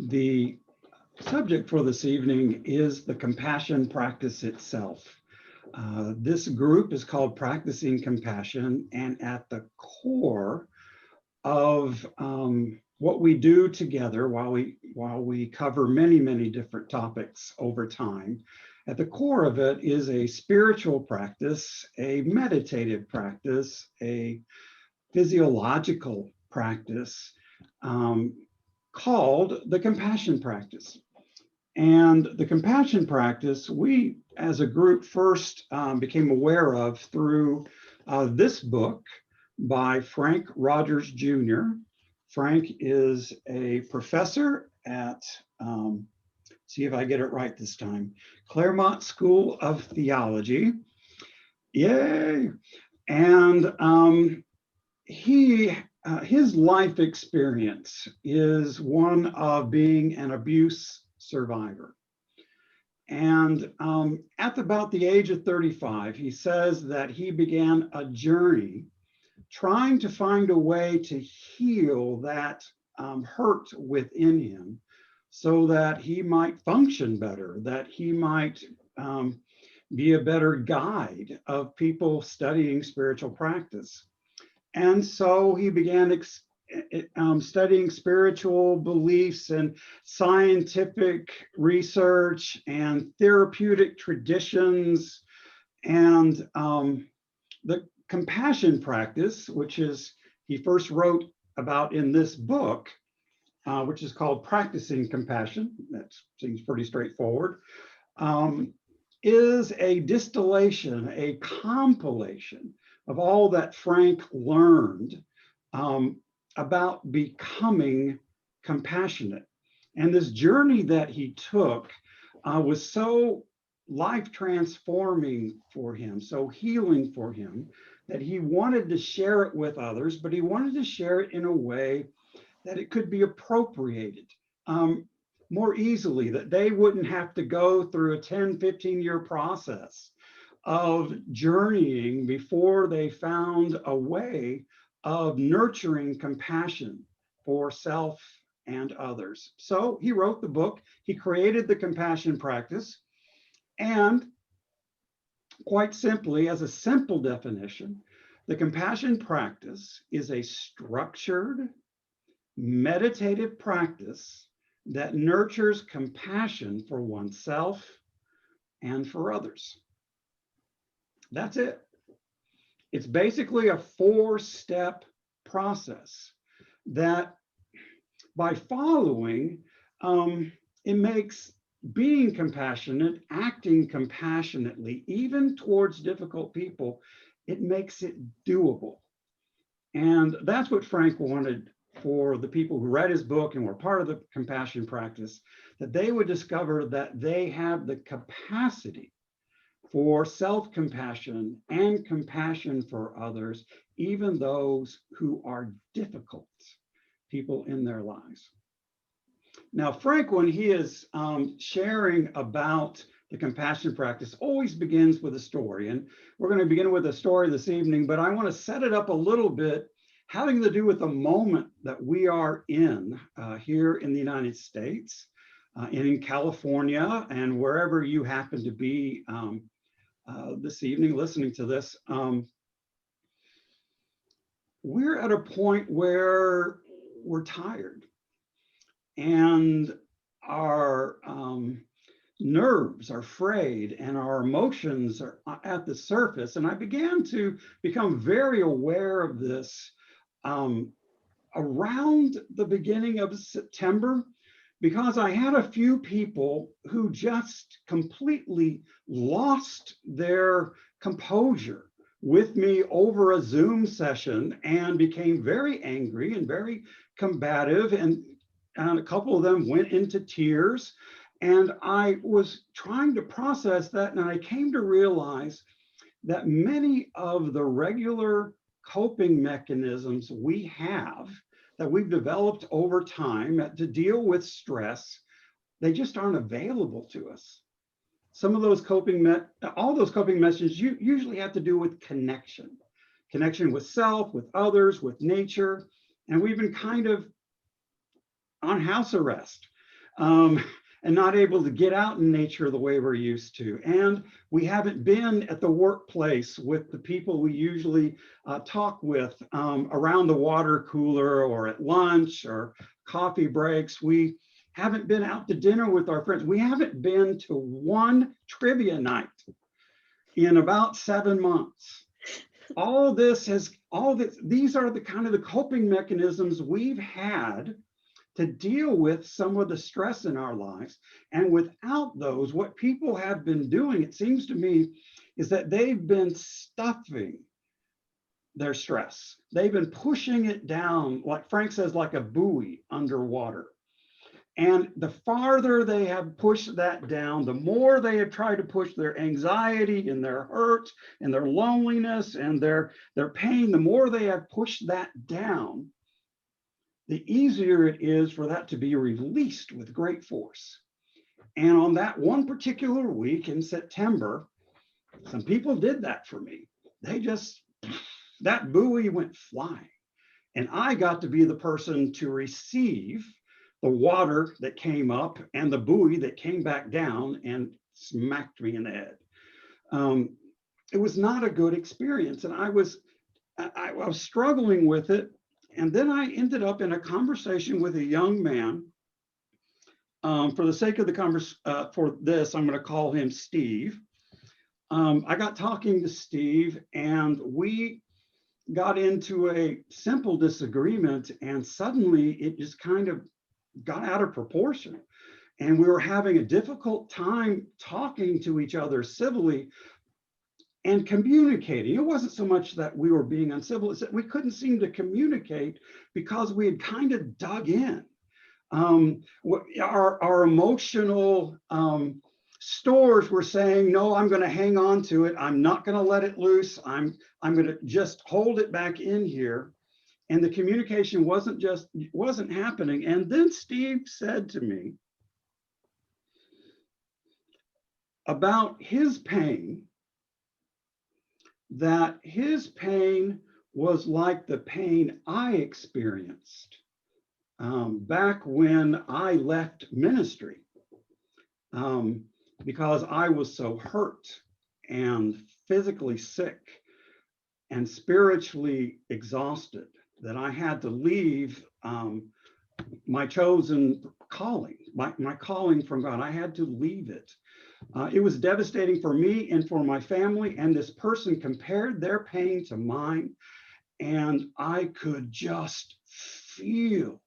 The subject for this evening is the compassion practice itself. This group is called Practicing Compassion, and at the core of what we do together while we cover many different topics over time, at the core of it is a spiritual practice, a meditative practice, a physiological practice called the compassion practice. And the compassion practice, we as a group first became aware of through this book by Frank Rogers Jr. Frank is a professor at, see if I get it right this time, Claremont School of Theology. Yay! And his life experience is one of being an abuse survivor. And at about the age of 35, he says that he began a journey trying to find a way to heal that hurt within him so that he might function better, that he might be a better guide of people studying spiritual practice. And so he began studying spiritual beliefs and scientific research and therapeutic traditions. And the compassion practice, which is he first wrote about in this book, which is called Practicing Compassion. That seems pretty straightforward. Is a distillation, a compilation of all that Frank learned about becoming compassionate. And this journey that he took was so life transforming for him, so healing for him, that he wanted to share it with others, but he wanted to share it in a way that it could be appropriated more easily, that they wouldn't have to go through a 10, 15-year process of journeying before they found a way of nurturing compassion for self and others. So he wrote the book, he created the compassion practice, and quite simply, as a simple definition, the compassion practice is a structured, meditative practice that nurtures compassion for oneself and for others. That's it. It's basically a 4-step process that by following, it makes being compassionate, acting compassionately, even towards difficult people, it makes it doable. And that's what Frank wanted for the people who read his book and were part of the compassion practice, that they would discover that they have the capacity for self-compassion and compassion for others, even those who are difficult people in their lives. Now, Frank, when he is sharing about the compassion practice, always begins with a story. And we're going to begin with a story this evening, but I want to set it up a little bit, having to do with the moment that we are in here in the United States, in California, and wherever you happen to be this evening listening to this. We're at a point where we're tired and our nerves are frayed and our emotions are at the surface. And I began to become very aware of this around the beginning of September, because I had a few people who just completely lost their composure with me over a Zoom session and became very angry and very combative. And a couple of them went into tears. And I was trying to process that. And I came to realize that many of the regular coping mechanisms we have, that we've developed over time to deal with stress, they just aren't available to us. Some of those all those coping mechanisms usually have to do with connection with self, with others, with nature. And we've been kind of on house arrest um, and not able to get out in nature the way we're used to. And we haven't been at the workplace with the people we usually talk with around the water cooler or at lunch or coffee breaks. We haven't been out to dinner with our friends. We haven't been to one trivia night in about 7 months. All this has, all this, these are the kind of the coping mechanisms we've had to deal with some of the stress in our lives. And without those, what people have been doing, it seems to me, is that they've been stuffing their stress. They've been pushing it down, like Frank says, like a buoy underwater. And the farther they have pushed that down, the more they have tried to push their anxiety and their hurt and their loneliness and their pain, the more they have pushed that down, the easier it is for that to be released with great force. And on that one particular week in September, some people did that for me. They just, that buoy went flying. And I got to be the person to receive the water that came up and the buoy that came back down and smacked me in the head. It was not a good experience. And I was struggling with it. And then I ended up in a conversation with a young man. For the sake of the conversation, for this, I'm going to call him Steve. I got talking to Steve, and we got into a simple disagreement, and suddenly it just kind of got out of proportion. And we were having a difficult time talking to each other civilly and communicating. It wasn't so much that we were being uncivil, it's that we couldn't seem to communicate because we had kind of dug in. Our emotional stores were saying, no, I'm going to hang on to it. I'm not going to let it loose. I'm going to just hold it back in here. And the communication wasn't happening. And then Steve said to me about his pain, that his pain was like the pain I experienced back when I left ministry, because I was so hurt and physically sick and spiritually exhausted that I had to leave my chosen calling, my calling from God. I had to leave it. It was devastating for me and for my family. And this person compared their pain to mine. And I could just feel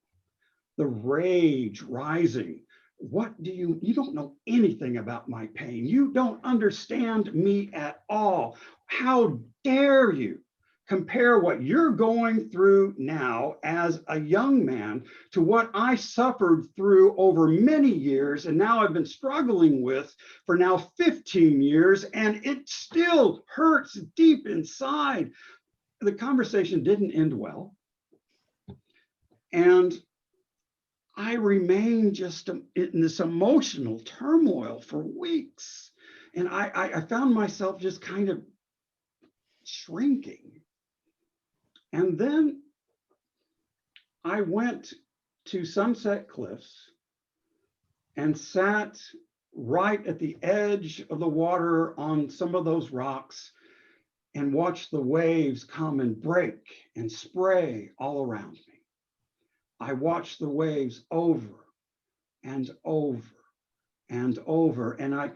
the rage rising. What do you don't know anything about my pain. You don't understand me at all. How dare you compare what you're going through now as a young man to what I suffered through over many years, and now I've been struggling with for now 15 years, and it still hurts deep inside. The conversation didn't end well. And I remained just in this emotional turmoil for weeks. And I found myself just kind of shrinking. And then I went to Sunset Cliffs and sat right at the edge of the water on some of those rocks and watched the waves come and break and spray all around me. I watched the waves over and over and over, and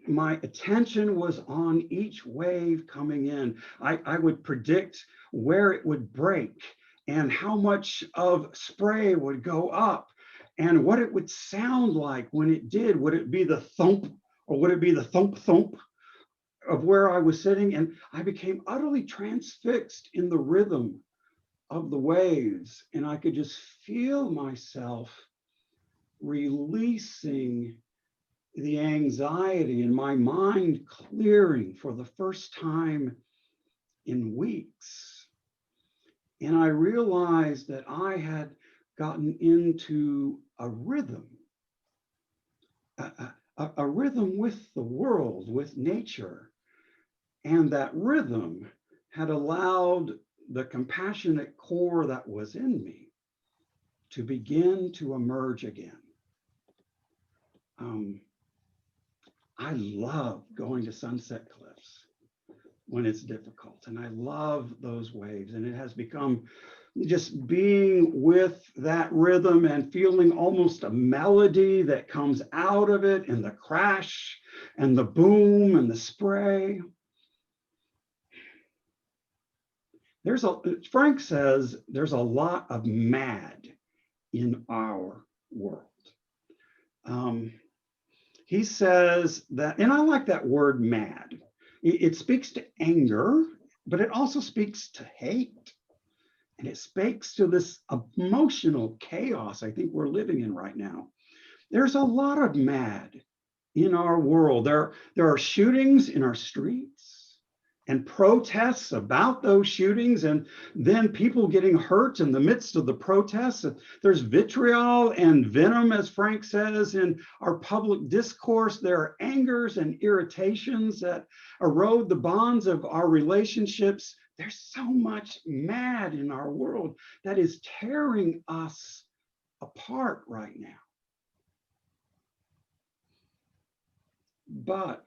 my attention was on each wave coming in. I would predict where it would break and how much of spray would go up and what it would sound like when it did. Would it be the thump, or would it be the thump thump of where I was sitting? And I became utterly transfixed in the rhythm of the waves, and I could just feel myself releasing the anxiety and my mind clearing for the first time in weeks. And I realized that I had gotten into a rhythm, a rhythm with the world, with nature. And that rhythm had allowed the compassionate core that was in me to begin to emerge again. I love going to Sunset Cliffs when it's difficult. And I love those waves. And it has become just being with that rhythm and feeling almost a melody that comes out of it, and the crash and the boom and the spray. Frank says there's a lot of mad in our world. He says that, and I like that word mad. It speaks to anger, but it also speaks to hate. And it speaks to this emotional chaos I think we're living in right now. There's a lot of mad in our world. There are shootings in our streets and protests about those shootings, and then people getting hurt in the midst of the protests. There's vitriol and venom, as Frank says, in our public discourse. There are angers and irritations that erode the bonds of our relationships. There's so much mad in our world that is tearing us apart right now. But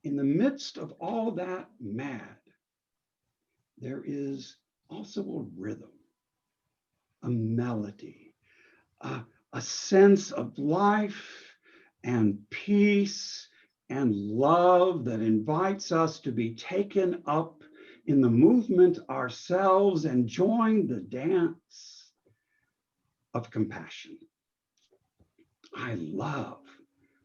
in the midst of all that mad, there is also a rhythm, a melody, a sense of life and peace and love that invites us to be taken up in the movement ourselves and join the dance of compassion. I love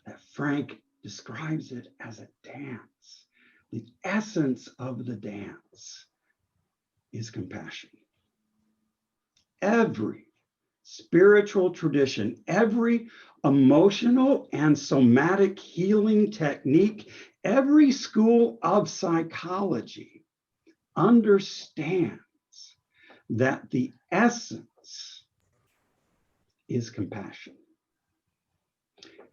that Frank describes it as a dance. The essence of the dance is compassion. Every spiritual tradition, every emotional and somatic healing technique, every school of psychology understands that the essence is compassion.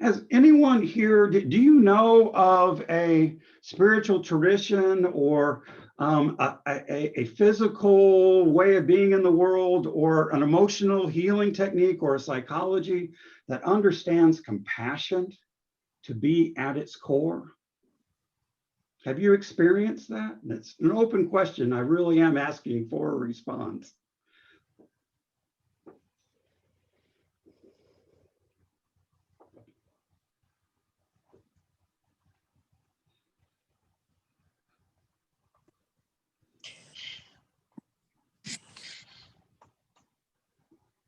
Has anyone here, do you know of a spiritual tradition or a physical way of being in the world, or an emotional healing technique or a psychology that understands compassion to be at its core? Have you experienced that? It's an open question. I really am asking for a response.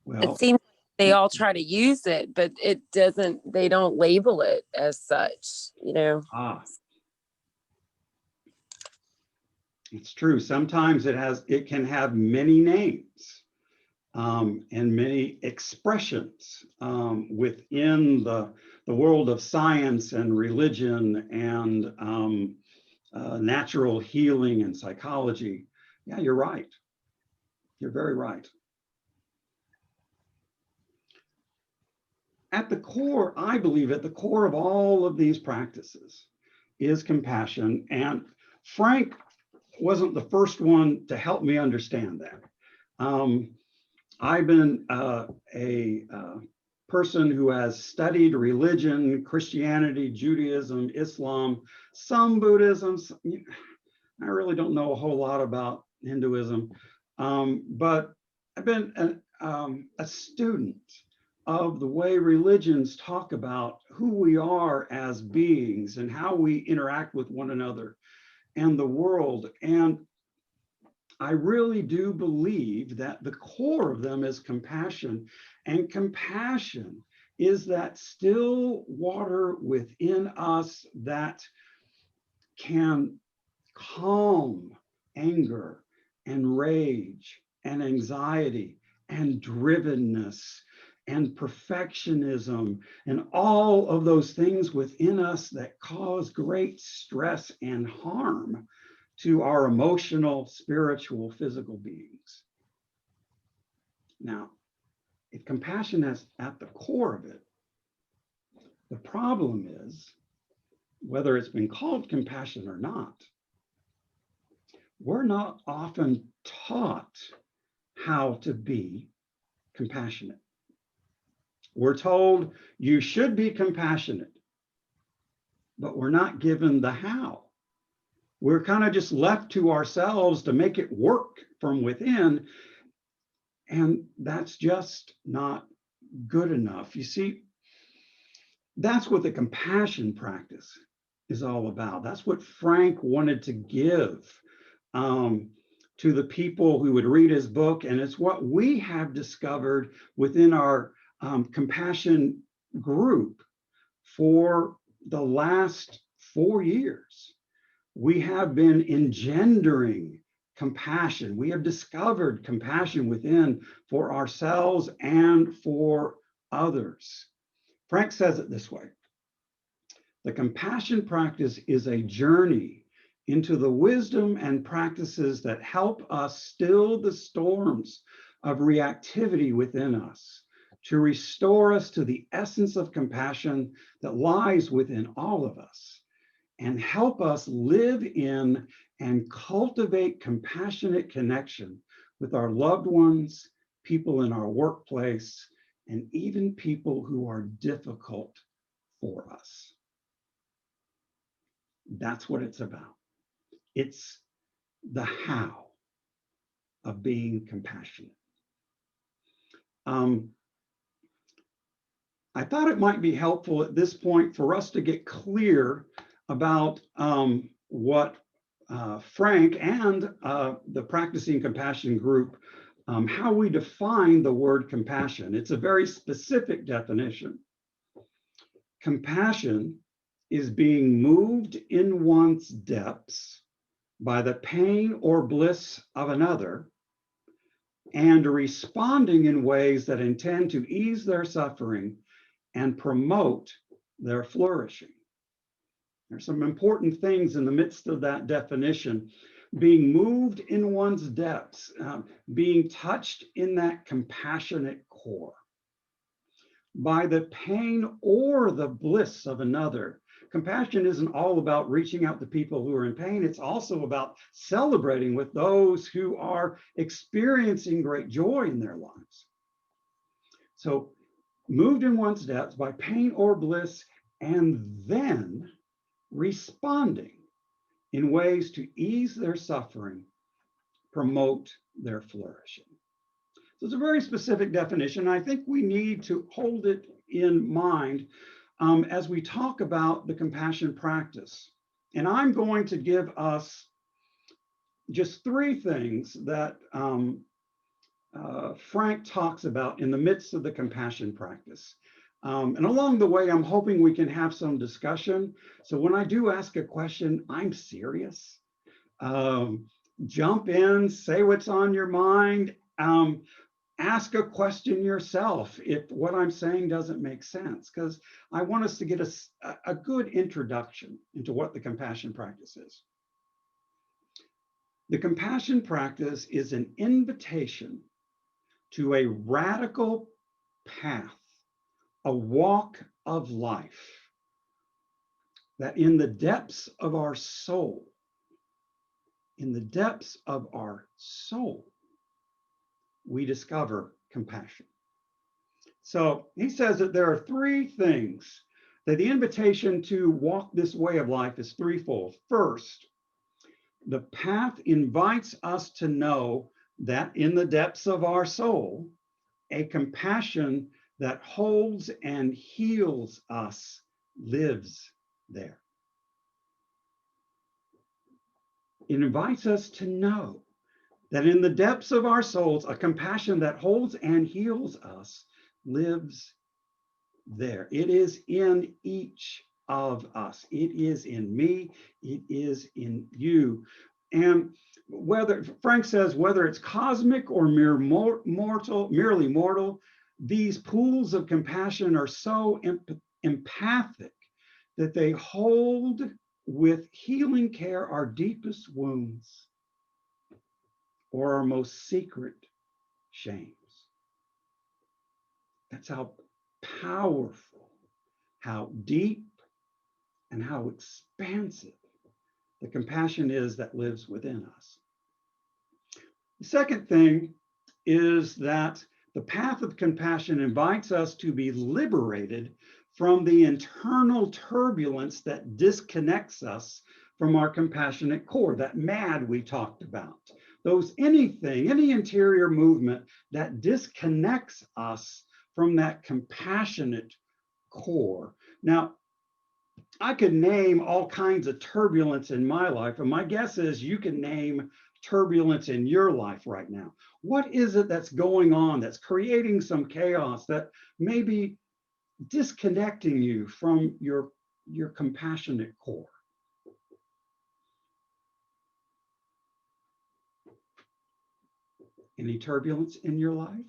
Well, it seems they all try to use it, but they don't label it as such, you know. It's true. Sometimes it can have many names and many expressions within the world of science and religion and natural healing and psychology. Yeah, you're right. You're very right. At the core, I believe at the core of all of these practices is compassion. And Frank wasn't the first one to help me understand that. I've been a person who has studied religion, Christianity, Judaism, Islam, some Buddhism. I really don't know a whole lot about Hinduism, but I've been a student of the way religions talk about who we are as beings and how we interact with one another and the world. And I really do believe that the core of them is compassion, and compassion is that still water within us that can calm anger and rage and anxiety and drivenness and perfectionism and all of those things within us that cause great stress and harm to our emotional, spiritual, physical beings. Now, if compassion is at the core of it, the problem is, whether it's been called compassion or not, we're not often taught how to be compassionate. We're told you should be compassionate, but we're not given the how. We're kind of just left to ourselves to make it work from within. And that's just not good enough. You see, that's what the compassion practice is all about. That's what Frank wanted to give to the people who would read his book. And it's what we have discovered within our compassion group for the last 4 years. We have been engendering compassion. We have discovered compassion within for ourselves and for others. Frank says it this way: the compassion practice is a journey into the wisdom and practices that help us still the storms of reactivity within us, to restore us to the essence of compassion that lies within all of us, and help us live in and cultivate compassionate connection with our loved ones, people in our workplace, and even people who are difficult for us. That's what it's about. It's the how of being compassionate. I thought it might be helpful at this point for us to get clear about what Frank and the Practicing Compassion group, how we define the word compassion. It's a very specific definition. Compassion is being moved in one's depths by the pain or bliss of another and responding in ways that intend to ease their suffering and promote their flourishing. There's some important things in the midst of that definition. Being moved in one's depths, being touched in that compassionate core by the pain or the bliss of another. Compassion isn't all about reaching out to people who are in pain. It's also about celebrating with those who are experiencing great joy in their lives. So, moved in one's depths by pain or bliss, and then responding in ways to ease their suffering, promote their flourishing. So it's a very specific definition. I think we need to hold it in mind as we talk about the compassion practice. And I'm going to give us just 3 things that Frank talks about in the midst of the compassion practice. And along the way, I'm hoping we can have some discussion. So when I do ask a question, I'm serious. Jump in, say what's on your mind. Ask a question yourself if what I'm saying doesn't make sense, because I want us to get a good introduction into what the compassion practice is. The compassion practice is an invitation to a radical path, a walk of life that in the depths of our soul, we discover compassion. So he says that there are 3 things, that the invitation to walk this way of life is threefold. First, the path invites us to know that in the depths of our soul, a compassion that holds and heals us lives there. It invites us to know that in the depths of our souls, a compassion that holds and heals us lives there. It is in each of us. It is in me. It is in you. And whether, Frank says, whether it's cosmic or merely mortal, these pools of compassion are so empathic that they hold with healing care our deepest wounds or our most secret shames. That's how powerful, how deep, and how expansive the compassion is that lives within us. The second thing is that The path of compassion invites us to be liberated from the internal turbulence that disconnects us from our compassionate core, that MAD we talked about. Any interior movement that disconnects us from that compassionate core. Now, I could name all kinds of turbulence in my life, and my guess is you can name turbulence in your life right now. What is it that's going on that's creating some chaos that may be disconnecting you from your compassionate core? Any turbulence in your life?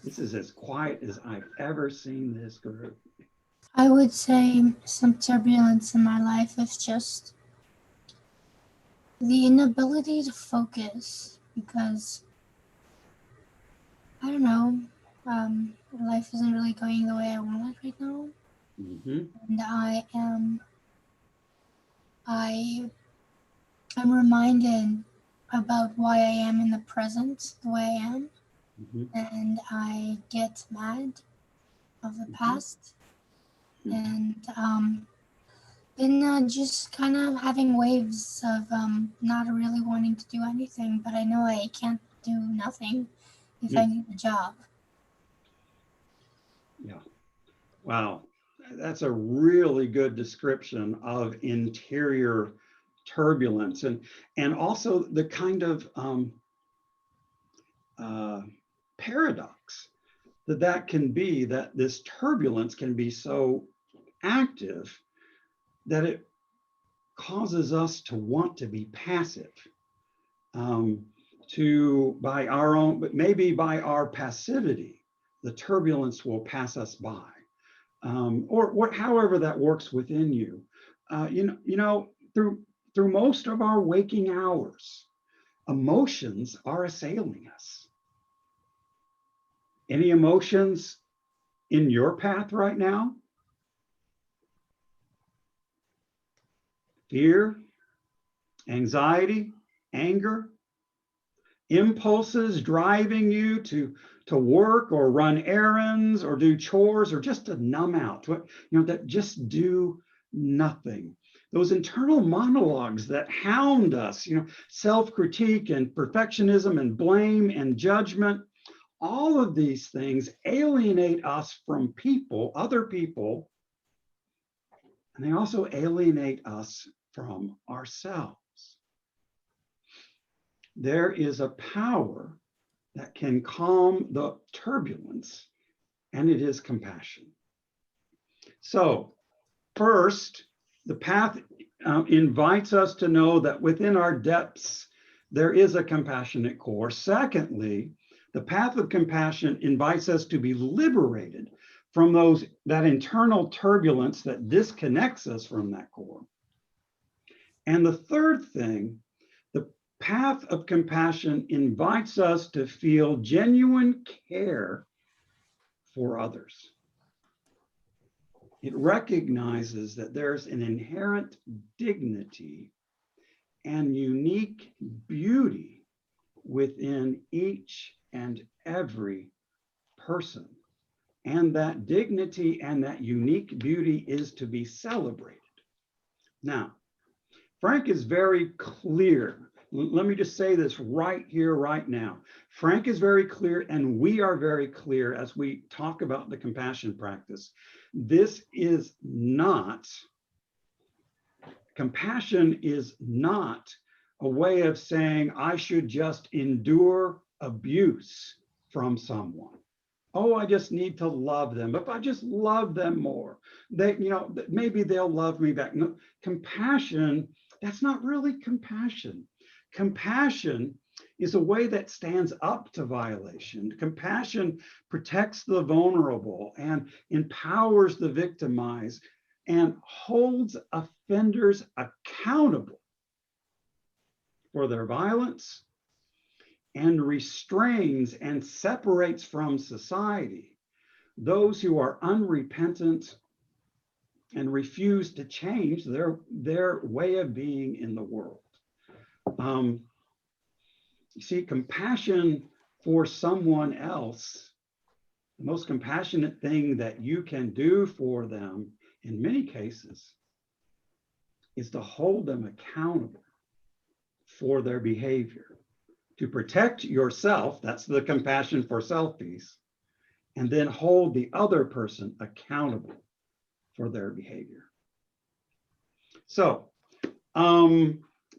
This is as quiet as I've ever seen this group. I would say some turbulence in my life is just the inability to focus because, I don't know, life isn't really going the way I want it right now. Mm-hmm. And I'm reminded about why I am in the present the way I am. Mm-hmm. And I get mad of the Mhm. past. Mhm. And been just kind of having waves of not really wanting to do anything, but I know I can't do nothing if I need a job. Yeah. Wow. That's a really good description of interior turbulence and also the kind of paradox that can be, that this turbulence can be so active that it causes us to want to be passive, by our own, but maybe by our passivity, the turbulence will pass us by, however that works within you. Through most of our waking hours, emotions are assailing us. Any emotions in your path right now? Fear, anxiety, anger, impulses driving you to work or run errands or do chores or just to numb out, that just do nothing. Those internal monologues that hound us, self-critique and perfectionism and blame and judgment, all of these things alienate us from other people, and they also alienate us from ourselves. There is a power that can calm the turbulence, and it is compassion. So, first, the path invites us to know that within our depths, there is a compassionate core. Secondly, the path of compassion invites us to be liberated from that internal turbulence that disconnects us from that core. And the third thing, the path of compassion invites us to feel genuine care for others. It recognizes that there's an inherent dignity and unique beauty within each and every person. And that dignity and that unique beauty is to be celebrated. Now, Frank is very clear. Let me just say this right here, right now. Frank is very clear, and we are very clear as we talk about the compassion practice. Compassion is not a way of saying I should just endure abuse from someone. Oh, I just need to love them. If I just love them more, maybe they'll love me back. No, compassion, that's not really compassion. Compassion is a way that stands up to violation. Compassion protects the vulnerable and empowers the victimized and holds offenders accountable for their violence and restrains and separates from society those who are unrepentant and refuse to change their way of being in the world. You see, compassion for someone else, the most compassionate thing that you can do for them in many cases is to hold them accountable for their behavior, to protect yourself, that's the compassion for self piece, and then hold the other person accountable for their behavior. So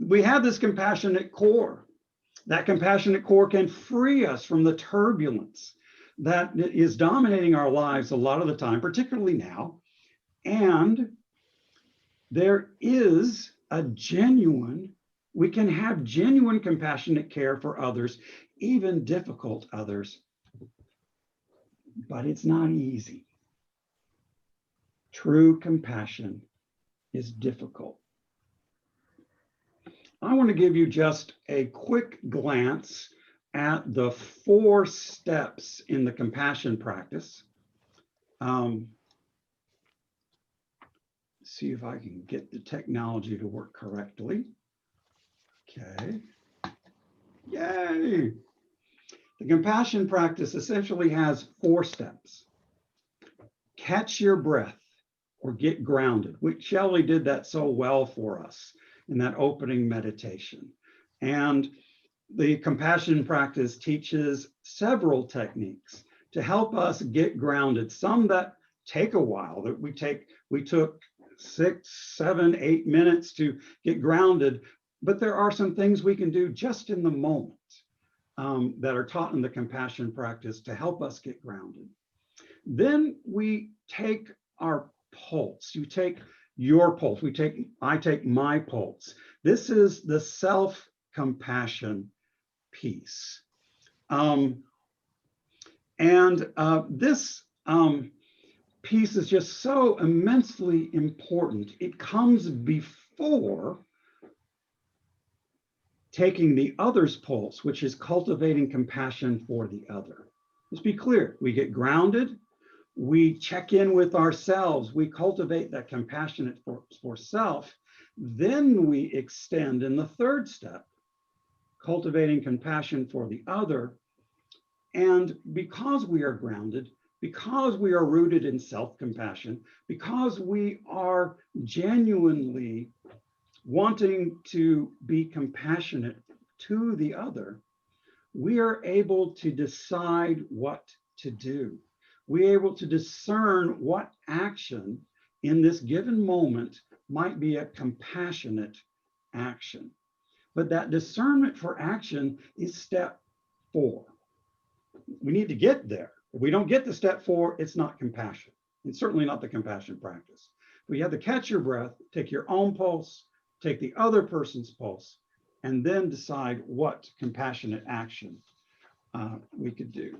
we have this compassionate core. That compassionate core can free us from the turbulence that is dominating our lives a lot of the time, particularly now. And there is a genuine, we can have genuine compassionate care for others, even difficult others, but it's not easy. True compassion is difficult. I want to give you just a quick glance at the 4 steps in the compassion practice. See if I can get the technology to work correctly. Okay. Yay. The compassion practice essentially has 4 steps. Catch your breath or get grounded. Shelley did that so well for us in that opening meditation. And the compassion practice teaches several techniques to help us get grounded. Some that take a while, that we took 6, 7, 8 minutes to get grounded, but there are some things we can do just in the moment that are taught in the compassion practice to help us get grounded. Then we take our pulse. You take your pulse. I take my pulse. This is the self-compassion piece. This piece is just so immensely important. It comes before taking the other's pulse, which is cultivating compassion for the other. Let's be clear. We get grounded. We check in with ourselves. We cultivate that compassionate for self. Then we extend in the 3rd step, cultivating compassion for the other. And because we are grounded, because we are rooted in self-compassion, because we are genuinely wanting to be compassionate to the other, we are able to decide what to do. We're able to discern what action in this given moment might be a compassionate action. But that discernment for action is step 4. We need to get there. If we don't get to step 4, it's not compassion. It's certainly not the compassion practice. But you have to catch your breath, take your own pulse, take the other person's pulse, and then decide what compassionate action we could do.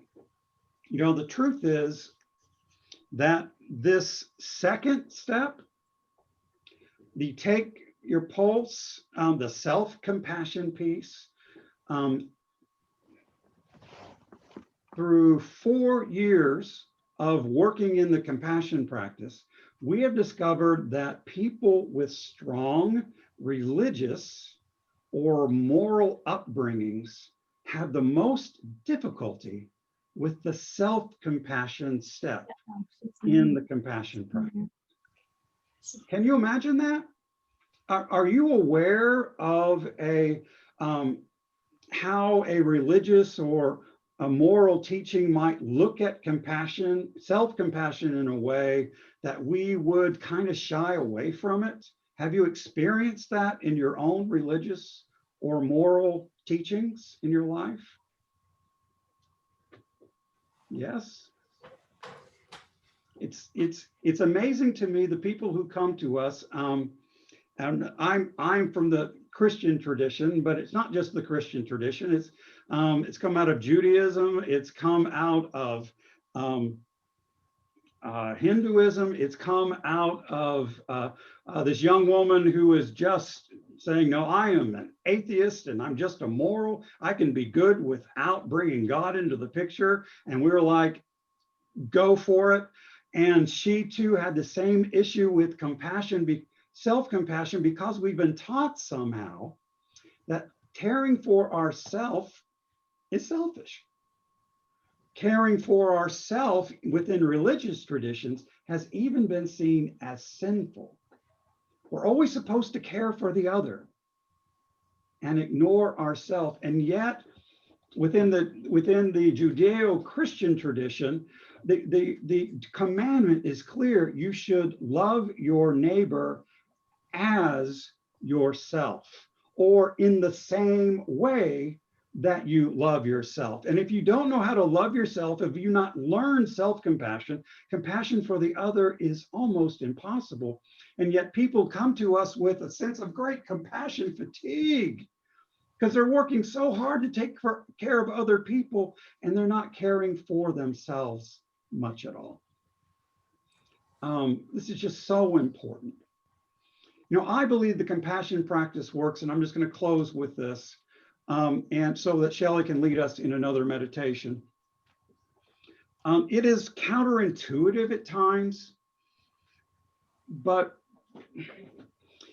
You know, the truth is that this 2nd step, the take your pulse, the self-compassion piece, through 4 years of working in the compassion practice, we have discovered that people with strong religious or moral upbringings have the most difficulty with the self-compassion step in the compassion practice. Can you imagine that? Are you aware of how a religious or a moral teaching might look at compassion, self-compassion in a way that we would kind of shy away from it? Have you experienced that in your own religious or moral teachings in your life? Yes. It's amazing to me, the people who come to us, and I'm from the Christian tradition, but it's not just the Christian tradition. It's come out of Judaism. It's come out of Hinduism. It's come out of this young woman who is just saying, no, I am an atheist and I'm just a moral. I can be good without bringing God into the picture. And we were like, go for it. And she too had the same issue with compassion, self-compassion, because we've been taught somehow that caring for ourself is selfish. Caring for ourself within religious traditions has even been seen as sinful. We're always supposed to care for the other and ignore ourselves. And yet, within the Judeo-Christian tradition, the commandment is clear. You should love your neighbor as yourself, or in the same way that you love yourself. And if you don't know how to love yourself, if you not learn self-compassion, compassion for the other is almost impossible. And yet people come to us with a sense of great compassion fatigue because they're working so hard to take care of other people and they're not caring for themselves much at all. This is just so important. You know, I believe the compassion practice works, and I'm just going to close with this, and so that Shelley can lead us in another meditation. It is counterintuitive at times, but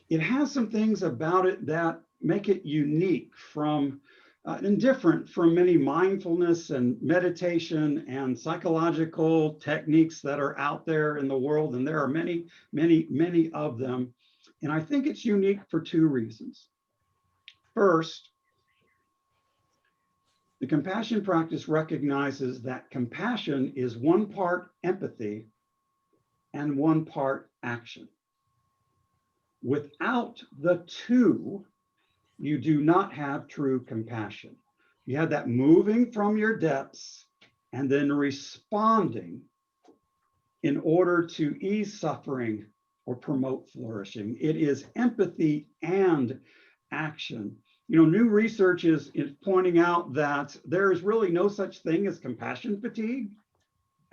it has some things about it that make it unique from and different from many mindfulness and meditation and psychological techniques that are out there in the world. And there are many, many, many of them. And I think it's unique for two reasons. First, the compassion practice recognizes that compassion is one part empathy and one part action. Without the two, you do not have true compassion. You have that moving from your depths and then responding in order to ease suffering or promote flourishing. It is empathy and action. You know, new research is pointing out that there is really no such thing as compassion fatigue.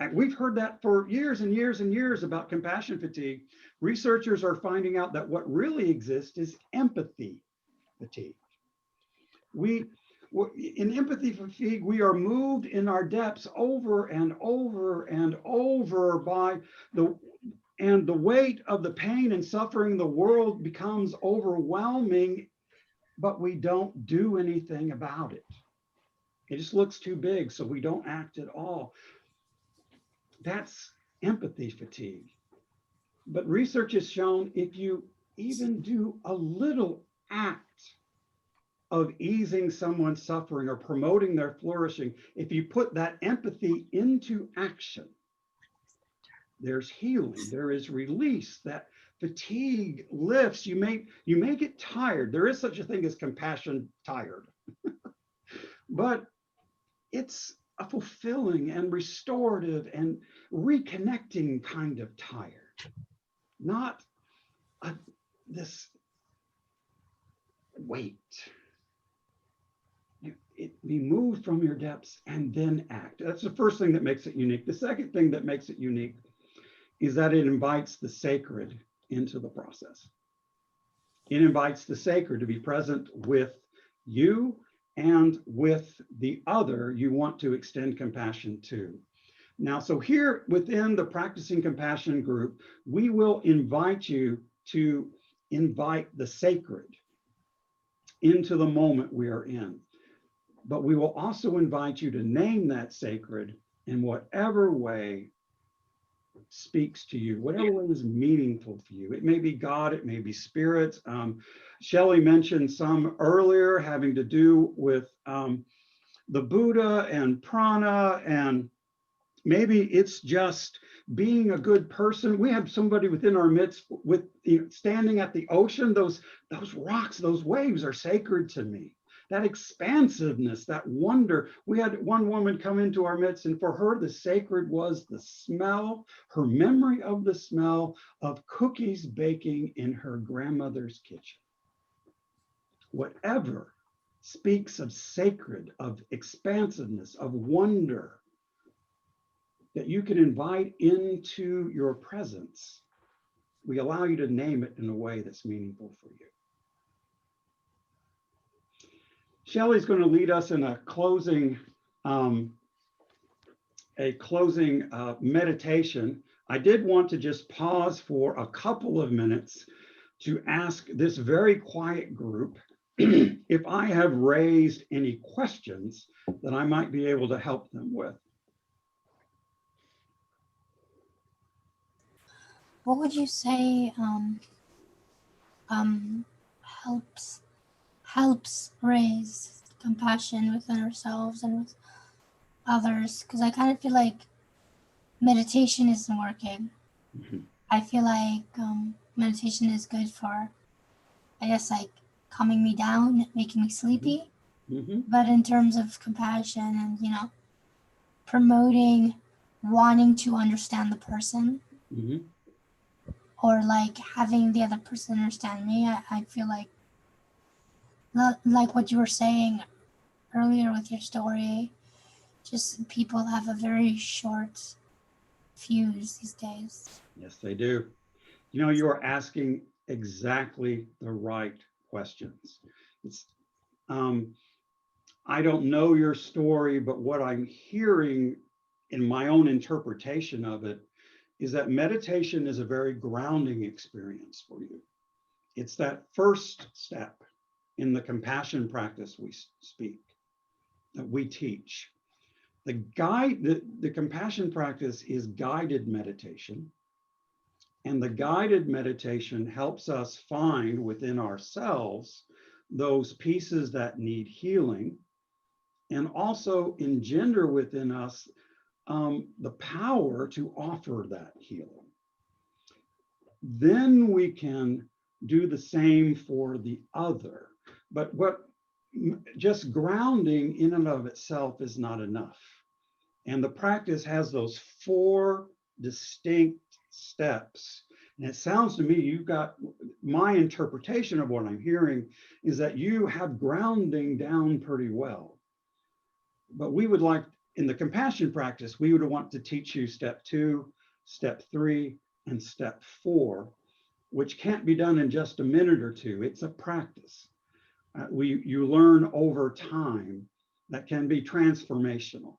And we've heard that for years and years and years about compassion fatigue. Researchers are finding out that what really exists is empathy fatigue. In empathy fatigue, we are moved in our depths over and over and over by the weight of the pain and suffering in the world becomes overwhelming, but we don't do anything about it. It just looks too big, so we don't act at all. That's empathy fatigue. But research has shown if you even do a little act of easing someone's suffering or promoting their flourishing, if you put that empathy into action, there's healing, there is release, that fatigue lifts. You may get tired. There is such a thing as compassion tired, but it's a fulfilling and restorative and reconnecting kind of tired, not this weight. Be moved from your depths and then act. That's the first thing that makes it unique. The second thing that makes it unique is that it invites the sacred into the process. It invites the sacred to be present with you and with the other you want to extend compassion to. Now, so here within the Practicing Compassion group, we will invite you to invite the sacred into the moment we are in. But we will also invite you to name that sacred in whatever way speaks to you, whatever way is meaningful for you. It may be God, it may be spirit. Shelley mentioned some earlier having to do with the Buddha and prana, and maybe it's just being a good person. We have somebody within our midst with standing at the ocean. Those rocks, those waves are sacred to me. That expansiveness, that wonder. We had one woman come into our midst, and for her, the sacred was the smell, her memory of the smell of cookies baking in her grandmother's kitchen. Whatever speaks of sacred, of expansiveness, of wonder, that you can invite into your presence, we allow you to name it in a way that's meaningful for you. Shelley's going to lead us in a closing meditation. I did want to just pause for a couple of minutes to ask this very quiet group if I have raised any questions that I might be able to help them with. What would you say helps raise compassion within ourselves and with others? Because I kind of feel like meditation isn't working. Mhm. I feel like meditation is good for, I guess, like calming me down, making me sleepy. Mhm. But in terms of compassion and, promoting wanting to understand the person Mhm. or like having the other person understand me, I feel like what you were saying earlier with your story, just people have a very short fuse these days. Yes, they do. You are asking exactly the right questions. It's, I don't know your story, but what I'm hearing in my own interpretation of it is that meditation is a very grounding experience for you. It's that first step in the compassion practice we speak, that we teach. The compassion practice is guided meditation. And the guided meditation helps us find within ourselves those pieces that need healing and also engender within us the power to offer that healing. Then we can do the same for the other. But just grounding in and of itself is not enough. And the practice has those 4 distinct steps. And it sounds to me, you've got, my interpretation of what I'm hearing is that you have grounding down pretty well. But we would like, in the compassion practice, we would want to teach you step 2, step 3, and step 4, which can't be done in just a minute or two. It's a practice. You learn over time that can be transformational.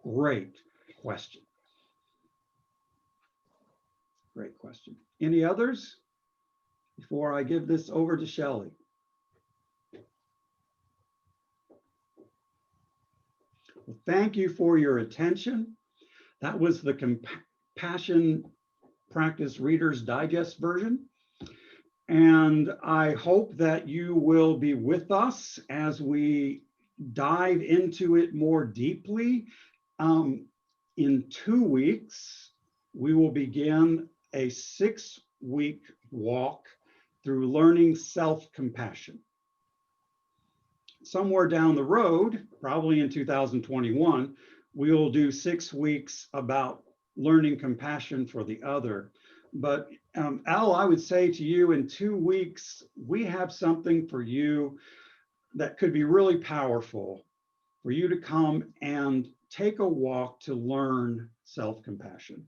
Great question. Great question. Any others before I give this over to Shelley? Well, thank you for your attention. That was the Compassion Practice Reader's Digest version. And I hope that you will be with us as we dive into it more deeply. In 2 weeks, we will begin a 6-week walk through learning self-compassion. Somewhere down the road, probably in 2021, we will do 6 weeks about learning compassion for the other. But Al, I would say to you, in 2 weeks, we have something for you that could be really powerful for you to come and take a walk to learn self-compassion.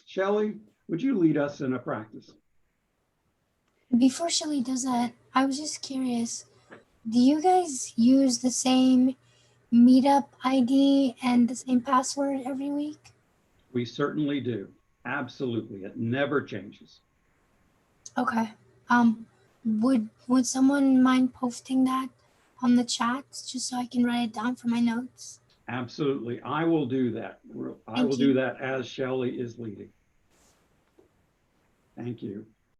Shelley, would you lead us in a practice? Before Shelly does that, I was just curious, do you guys use the same meetup ID and the same password every week? We certainly do. Absolutely. It never changes. Okay. Would someone mind posting that on the chat just so I can write it down for my notes? Absolutely. I will do that. I will do that as Shelley is leading. Thank you.